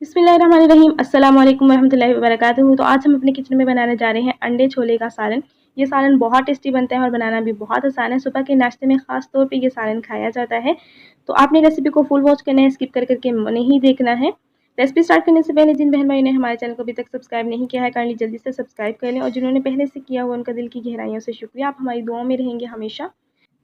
बिस्मिल्लाहिर्रहमानिर्रहीम अस्सलाम वालेकुम वरहमतुल्लाहि वबरकातुहू। तो आज हम अपने किचन में बनाने जा रहे हैं अंडे छोले का सालन। ये सालन बहुत टेस्टी बनता है और बनाना भी बहुत आसान है। सुबह के नाश्ते में ख़ास तौर पे ये सालन खाया जाता है। तो आपने रेसिपी को फुल वॉच करना है, स्किप कर करके नहीं देखना है। रेसिपी स्टार्ट करने से पहले जिन बहन भाइयों ने हमारे चैनल को अभी तक सब्सक्राइब नहीं किया है, काइंडली जल्दी से सब्सक्राइब कर लें, और जिन्होंने पहले से किया हुआ उनका दिल की गहराइयों से शुक्रिया। आप हमारी दुआओं में रहेंगे हमेशा।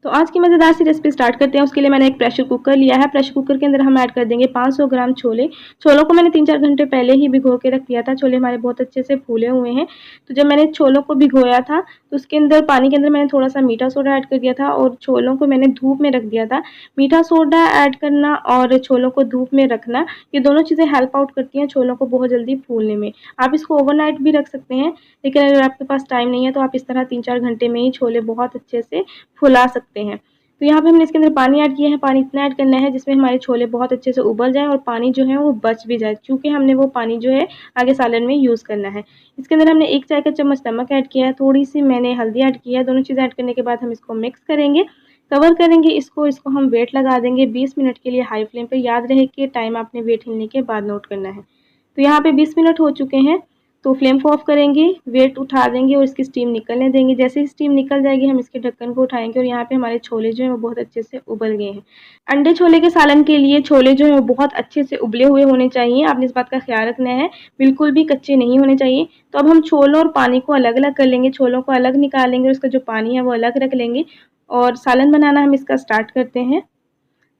तो आज की मज़ेदार सी रेसिपी स्टार्ट करते हैं। उसके लिए मैंने एक प्रेशर कुकर लिया है। प्रेशर कुकर के अंदर हम ऐड कर देंगे 500 ग्राम छोले। छोलों को मैंने 3-4 घंटे पहले ही भिगो के रख दिया था। छोले हमारे बहुत अच्छे से फूले हुए हैं। तो जब मैंने छोलों को भिगोया था तो उसके अंदर पानी के अंदर मैंने थोड़ा-सा मीठा सोडा ऐड कर दिया था और छोलों को मैंने धूप में रख दिया था। मीठा सोडा ऐड करना और छोलों को धूप में रखना, ये दोनों चीज़ें हेल्प आउट करती हैं छोलों को बहुत जल्दी फूलने में। आप इसको ओवरनाइट भी रख सकते हैं, लेकिन अगर आपके पास टाइम नहीं है तो आप इस तरह 3-4 घंटे में ही छोले बहुत अच्छे से फुला सकते हैं। तो यहाँ पे हमने इसके अंदर पानी ऐड किया है। पानी इतना ऐड करना है जिसमें हमारे छोले बहुत अच्छे से उबल जाएँ और पानी जो है वो बच भी जाए, क्योंकि हमने वो पानी जो है आगे सालन में यूज़ करना है। इसके अंदर हमने 1 चाय का चम्मच नमक ऐड किया है, थोड़ी-सी मैंने हल्दी ऐड की है। दोनों चीज़ें ऐड करने के बाद हम इसको मिक्स करेंगे, कवर करेंगे इसको हम वेट लगा देंगे 20 मिनट के लिए हाई फ्लेम पे। याद रहे कि टाइम आपने वेट हिलने के बाद नोट करना है। तो यहाँ पे 20 मिनट हो चुके हैं, तो फ्लेम को ऑफ करेंगे, वेट उठा देंगे और इसकी स्टीम निकलने देंगे। जैसे ही स्टीम निकल जाएगी हम इसके ढक्कन को उठाएँगे और यहाँ पे हमारे छोले जो हैं वो बहुत अच्छे से उबल गए हैं। अंडे छोले के सालन के लिए छोले जो हैं वो बहुत अच्छे से उबले हुए होने चाहिए। आपने इस बात का ख़्याल रखना है, बिल्कुल भी कच्चे नहीं होने चाहिए। तो अब हम छोलों और पानी को अलग-अलग कर लेंगे, छोलों को अलग निकालेंगे और उसका जो पानी है वो अलग रख लेंगे और सालन बनाना हम इसका स्टार्ट करते हैं।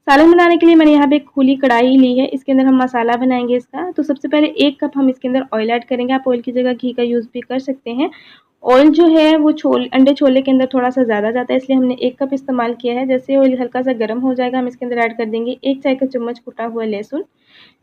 सालन बनाने के लिए मैंने यहाँ पे एक खुली कढ़ाई ली है। इसके अंदर हम मसाला बनाएँगे इसका। तो सबसे पहले 1 कप हम इसके अंदर ऑयल ऐड करेंगे। आप ऑयल की जगह घी का यूज़ भी कर सकते हैं। ऑयल जो है वो अंडे छोले के अंदर थोड़ा-सा ज़्यादा जाता है, इसलिए हमने 1 कप इस्तेमाल किया है। जैसे ऑयल हल्का-सा गर्म हो जाएगा, हम इसके अंदर ऐड कर देंगे 1 चाय का चम्मच कुटा हुआ लहसुन।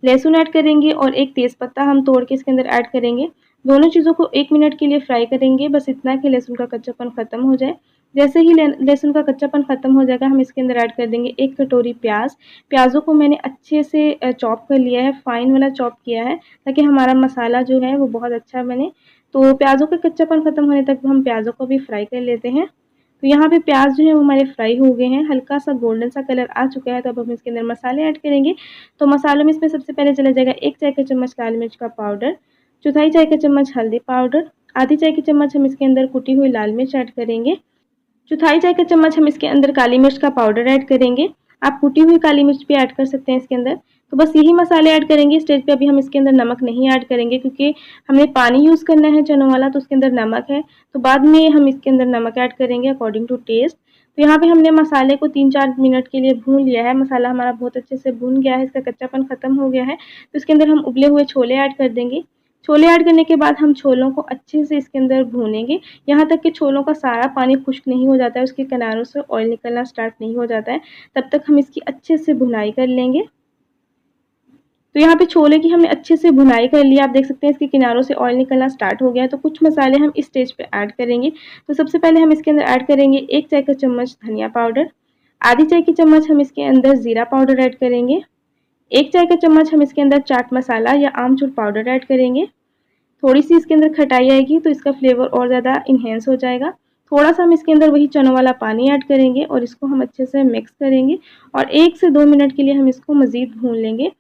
लहसुन ऐड करेंगे और 1 तेज़पत्ता हम तोड़ के इसके अंदर ऐड करेंगे। दोनों चीज़ों को 1 मिनट के लिए फ्राई करेंगे, बस इतना कि लहसुन का कच्चापन ख़त्म हो जाए। जैसे ही लहसुन का कच्चापन ख़त्म हो जाएगा, हम इसके अंदर ऐड कर देंगे 1 कटोरी प्याज़। प्याज़ों को मैंने अच्छे से चॉप कर लिया है, फाइन वाला चॉप किया है, ताकि हमारा मसाला जो है वो बहुत अच्छा बने। तो प्याज़ों का कच्चापन ख़त्म होने तक हम प्याज़ों को भी फ्राई कर लेते हैं। तो यहाँ पे प्याज़ जो है वो हमारे फ्राई हो गए हैं, हल्का-सा गोल्डन सा कलर आ चुका है, तो अब हम इसके अंदर मसाले ऐड करेंगे। तो मसालों में इसमें सबसे पहले चला जाएगा 1 चाय का चम्मच लाल मिर्च का पाउडर, चौथाई चाय का चम्मच हल्दी पाउडर, आधी चाय की चम्मच हम इसके अंदर कुटी हुई लाल मिर्च ऐड करेंगे, चौथाई चाय का चम्मच हम इसके अंदर काली मिर्च का पाउडर ऐड करेंगे। आप कुटी हुई काली मिर्च भी ऐड कर सकते हैं इसके अंदर। तो बस यही मसाले ऐड करेंगे। स्टेज पे अभी हम इसके अंदर नमक नहीं ऐड करेंगे, क्योंकि हमने पानी यूज़ करना है चनों वाला, तो उसके अंदर नमक है। तो बाद में हम इसके अंदर नमक ऐड करेंगे अकॉर्डिंग टू टेस्ट। तो यहाँ पे हमने मसाले को 3-4 मिनट के लिए भून लिया है। मसाला हमारा बहुत अच्छे से भून गया है, इसका कच्चापन ख़त्म हो गया है। तो इसके अंदर हम उबले हुए छोले ऐड कर देंगे। छोले ऐड करने के बाद हम छोलों को अच्छे से इसके अंदर भूनेंगे, यहाँ तक कि छोलों का सारा पानी खुश्क नहीं हो जाता है, उसके किनारों से ऑयल निकलना स्टार्ट नहीं हो जाता है, तब तक हम इसकी अच्छे से भुनाई कर लेंगे। तो यहाँ पे छोले की हमने अच्छे से भुनाई कर लिया। आप देख सकते हैं इसके किनारों से ऑयल निकलना स्टार्ट हो गया है। तो कुछ मसाले हम इस स्टेज पे ऐड करेंगे। तो सबसे पहले हम इसके अंदर ऐड करेंगे 1 चाय का चम्मच धनिया पाउडर, आधी चाय की चम्मच हम इसके अंदर ज़ीरा पाउडर ऐड करेंगे, 1 चाय का चम्मच हम इसके अंदर चाट मसाला या आमचूर पाउडर ऐड करेंगे। थोड़ी-सी इसके अंदर खटाई आएगी तो इसका फ्लेवर और ज़्यादा इन्हेंस हो जाएगा। थोड़ा-सा हम इसके अंदर वही चनों वाला पानी ऐड करेंगे और इसको हम अच्छे से मिक्स करेंगे और 1 से 2 मिनट के लिए हम इसको मज़ीद भून लेंगे।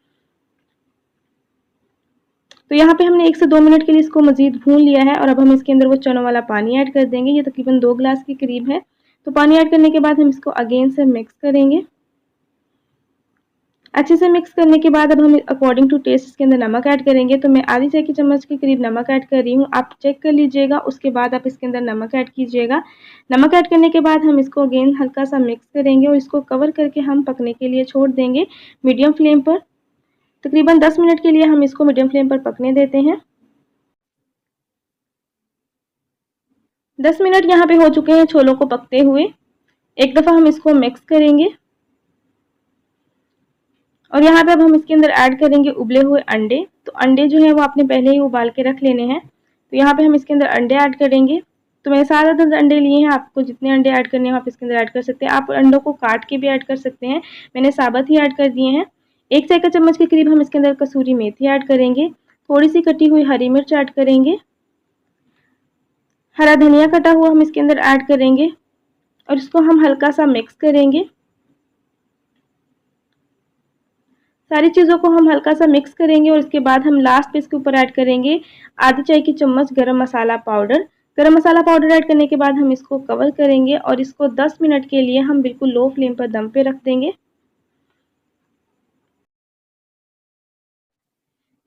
तो यहाँ पे हमने 1 से 2 मिनट के लिए इसको मज़ीद भून लिया है और अब हम इसके अंदर वो चनों वाला पानी ऐड कर देंगे। ये तकरीबन 2 ग्लास के करीब है। तो पानी ऐड करने के बाद हम इसको अगेन से मिक्स करेंगे। अच्छे से मिक्स करने के बाद अब हम अकॉर्डिंग टू टेस्ट इसके अंदर नमक ऐड करेंगे। तो मैं आधी चाय की चम्मच के करीब नमक ऐड कर रही हूँ। आप चेक कर लीजिएगा, उसके बाद आप इसके अंदर नमक ऐड कीजिएगा। नमक ऐड करने के बाद हम इसको अगेन हल्का-सा मिक्स करेंगे और इसको कवर करके हम पकने के लिए छोड़ देंगे मीडियम फ्लेम पर। तकरीबन 10 मिनट के लिए हम इसको मीडियम फ्लेम पर पकने देते हैं। 10 मिनट यहाँ पे हो चुके हैं छोलों को पकते हुए। एक दफ़ा हम इसको मिक्स करेंगे और यहाँ पे अब हम इसके अंदर ऐड करेंगे उबले हुए अंडे। तो अंडे जो है वो आपने पहले ही उबाल के रख लेने हैं। तो यहाँ पे हम इसके अंदर अंडे ऐड करेंगे। तो मैंने 7 अदद अंडे लिए हैं, आपको जितने अंडे ऐड करने हो आप इसके अंदर ऐड कर सकते हैं। आप अंडों को काट के भी ऐड कर सकते हैं, मैंने साबुत ही ऐड कर दिए हैं। 1 चाय का चम्मच के करीब हम इसके अंदर कसूरी मेथी ऐड करेंगे, थोड़ी-सी कटी हुई हरी मिर्च ऐड करेंगे, हरा धनिया कटा हुआ हम इसके अंदर ऐड करेंगे और इसको हम हल्का-सा मिक्स करेंगे। सारी चीज़ों को हम हल्का सा मिक्स करेंगे और उसके बाद हम लास्ट पे इसके ऊपर ऐड करेंगे आधी चाय की चम्मच गरम मसाला पाउडर। गरम मसाला पाउडर ऐड करने के बाद हम इसको कवर करेंगे और इसको 10 मिनट के लिए हम बिल्कुल लो फ्लेम पर दम पे रख देंगे।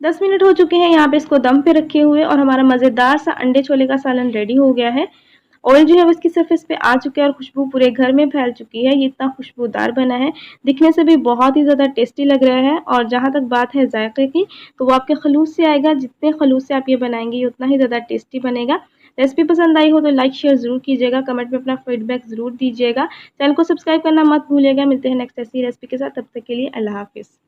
10 मिनट हो चुके हैं यहाँ पे इसको दम पे रखे हुए और हमारा मज़ेदार सा अंडे छोले का सालन रेडी हो गया है। ऑयल जो है वो इसकी सरफेस पे आ चुका है और खुशबू पूरे घर में फैल चुकी है। ये इतना खुशबूदार बना है, दिखने से भी बहुत ही ज़्यादा टेस्टी लग रहा है और जहाँ तक बात है जायके की, तो वो आपके खलूस से आएगा। जितने खलूस से आप ये बनाएंगे ये उतना ही ज़्यादा टेस्टी बनेगा। रेसिपी पसंद आई हो तो लाइक शेयर ज़रूर कीजिएगा, कमेंट में अपना फीडबैक ज़रूर दीजिएगा। चैनल को सब्सक्राइब करना मत भूलिएगा। मिलते हैं नेक्स्ट ऐसी रेसिपी के साथ, तब तक के लिए अल्लाह हाफ़िज़।